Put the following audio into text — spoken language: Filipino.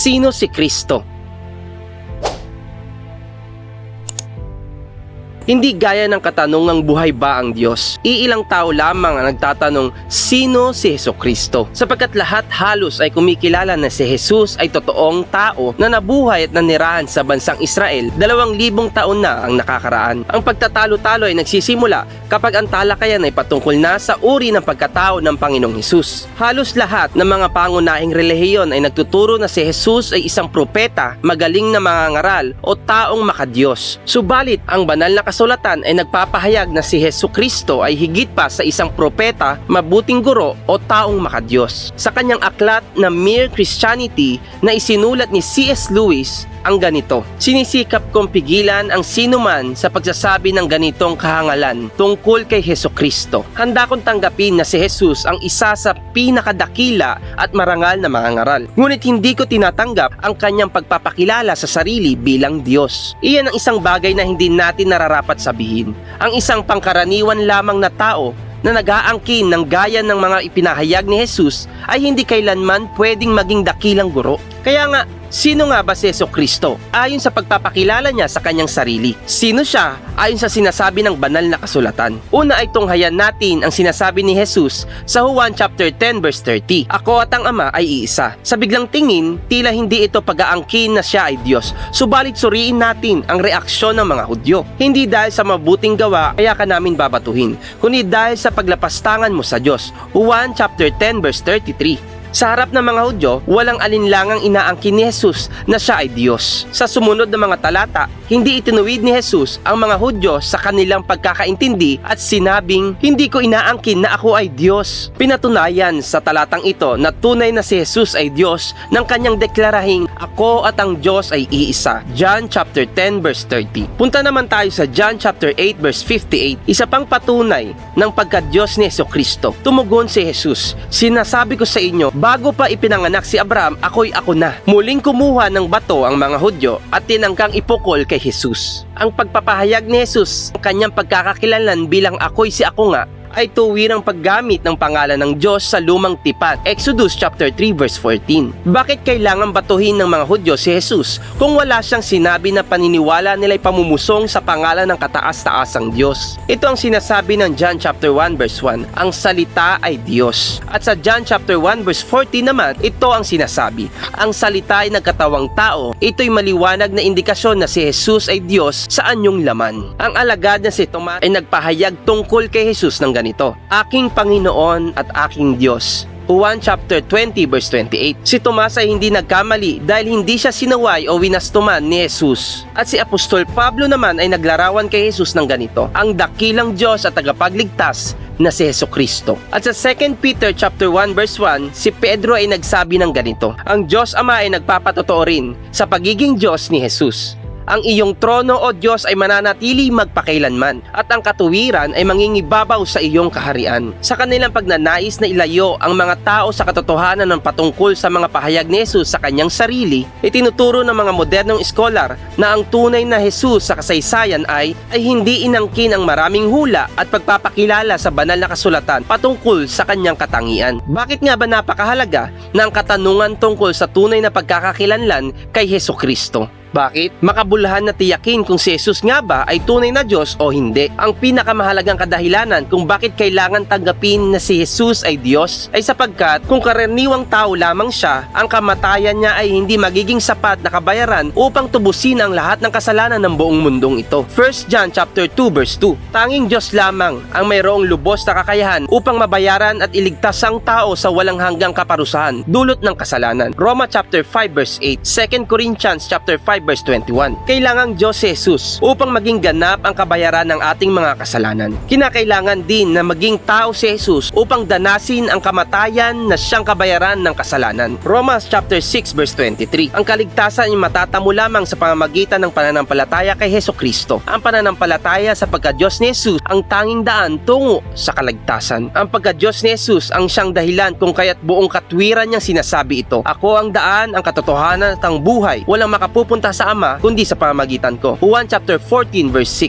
Sino si Kristo? Hindi gaya ng katanungang buhay ba ang Diyos. Iilang tao lamang ang nagtatanong, sino si Hesukristo? Sapagkat lahat halos ay kumikilala na si Jesus ay totoong tao na nabuhay at nanirahan sa bansang Israel 2,000 taon na ang nakakaraan. Ang pagtatalo-talo ay nagsisimula kapag ang talakayan ay patungkol na sa uri ng pagkatao ng Panginoong Jesus. Halos lahat ng mga pangunahing relihiyon ay nagtuturo na si Jesus ay isang propeta, magaling na mangangaral o taong makadiyos. Subalit, ang banal na kasulatan ay nagpapahayag na si Hesukristo ay higit pa sa isang propeta, mabuting guro o taong makadiyos. Sa kanyang aklat na Mere Christianity na isinulat ni C.S. Lewis, ang ganito: sinisikap kong pigilan ang sinuman sa pagsasabi ng ganitong kahangalan tungkol kay Hesukristo. Handa kong tanggapin na si Jesus ang isa sa pinakadakila at marangal na mangangaral. Ngunit hindi ko tinatanggap ang kanyang pagpapakilala sa sarili bilang Diyos. Iyan ang isang bagay na hindi natin nararapat sabihin. Ang isang pangkaraniwan lamang na tao na nag-aangkin ng gaya ng mga ipinahayag ni Jesus ay hindi kailanman pwedeng maging dakilang guro. Kaya nga, sino nga ba si Hesukristo? Ayon sa pagpapakilala niya sa kanyang sarili. Sino siya ayon sa sinasabi ng banal na kasulatan? Una ay tunghayan natin ang sinasabi ni Jesus sa Juan chapter 10 verse 30. Ako at ang Ama ay iisa. Sa biglang tingin, tila hindi ito pag-aangkin na siya ay Diyos. Subalit suriin natin ang reaksyon ng mga Hudyo. Hindi dahil sa mabuting gawa kaya ka namin babatuhin, kundi dahil sa paglapastangan mo sa Diyos. Juan chapter 10 verse 33. Sa harap ng mga Hudyo, walang alinlangang inaangkin ni Jesus na siya ay Diyos. Sa sumunod na mga talata, hindi itinuwid ni Jesus ang mga Hudyo sa kanilang pagkakaintindi at sinabing, hindi ko inaangkin na ako ay Diyos. Pinatunayan sa talatang ito na tunay na si Jesus ay Diyos nang kanyang deklarahing, ako at ang Diyos ay iisa. John chapter 10 verse 30. Punta naman tayo sa John chapter 8 verse 58. Isa pang patunay ng pagka-Diyos ni Hesukristo. Tumugon si Jesus, sinasabi ko sa inyo, bago pa ipinanganak si Abraham, ako'y ako na. Muling kumuha ng bato ang mga Hudyo at tinangkang ipukol kay Jesus. Ang pagpapahayag ni Jesus, ang kanyang pagkakakilanlan bilang ako'y si ako nga, ay tuwirang paggamit ng pangalan ng Diyos sa lumang tipan. Exodus chapter 3 verse 14. Bakit kailangan batuhin ng mga Hudyo si Jesus kung wala siyang sinabi na paniniwala nila'y pamumusong sa pangalan ng kataas-taasang Diyos? Ito ang sinasabi ng John chapter 1 verse 1. Ang salita ay Diyos. At sa John chapter 1 verse 14 naman, ito ang sinasabi. Ang salita ay nagkatawang tao. Ito'y maliwanag na indikasyon na si Jesus ay Diyos sa anyong laman. Ang alagad na si Tomas ay nagpahayag tungkol kay Jesus ng ganito: aking Panginoon at aking Diyos. Juan chapter 20 verse 28. Si Tomas ay hindi nagkamali dahil hindi siya sinaway o winastuman ni Jesus. At si Apostol Pablo naman ay naglarawan kay Jesus ng ganito: ang dakilang Diyos at tagapagligtas na si Hesukristo. At sa 2 Peter chapter 1 verse 1, si Pedro ay nagsabi ng ganito: ang Diyos Ama ay nagpapatotoo rin sa pagiging Diyos ni Jesus. Ang iyong trono, O Diyos, ay mananatili magpakailanman, at ang katuwiran ay mangingibabaw sa iyong kaharian. Sa kanilang pagnanais na ilayo ang mga tao sa katotohanan ng patungkol sa mga pahayag ni Jesus sa kanyang sarili, itinuturo ng mga modernong scholar na ang tunay na Jesus sa kasaysayan ay hindi inangkin ang maraming hula at pagpapakilala sa banal na kasulatan patungkol sa kanyang katangian. Bakit nga ba napakahalaga na ang katanungan tungkol sa tunay na pagkakakilanlan kay Hesukristo? Bakit? Makabuluhan na tiyakin kung si Jesus nga ba ay tunay na Diyos o hindi. Ang pinakamahalagang kadahilanan kung bakit kailangan tanggapin na si Jesus ay Diyos ay sapagkat kung karaniwang tao lamang siya, ang kamatayan niya ay hindi magiging sapat na kabayaran upang tubusin ang lahat ng kasalanan ng buong mundong ito. 1 John chapter 2 verse 2. Tanging Diyos lamang ang mayroong lubos na kakayahan upang mabayaran at iligtas ang tao sa walang hanggang kaparusahan dulot ng kasalanan. Roma chapter 5 verse 8. 2 Corinthians chapter 5 verse 21. Kailangang Diyos si Jesus upang maging ganap ang kabayaran ng ating mga kasalanan. Kinakailangan din na maging tao si Jesus upang danasin ang kamatayan na siyang kabayaran ng kasalanan. Romans chapter 6 verse 23. Ang kaligtasan ay matatamo lamang sa pamamagitan ng pananampalataya kay Hesukristo. Ang pananampalataya sa pagka-Diyos ni Jesus ang tanging daan tungo sa kaligtasan. Ang pagka-Diyos ni Jesus ang siyang dahilan kung kaya't buong katwiran niyang sinasabi ito: ako ang daan, ang katotohanan at ang buhay. Walang makapupunta sa Ama kundi sa pamamagitan ko. Juan chapter 14 verse 6.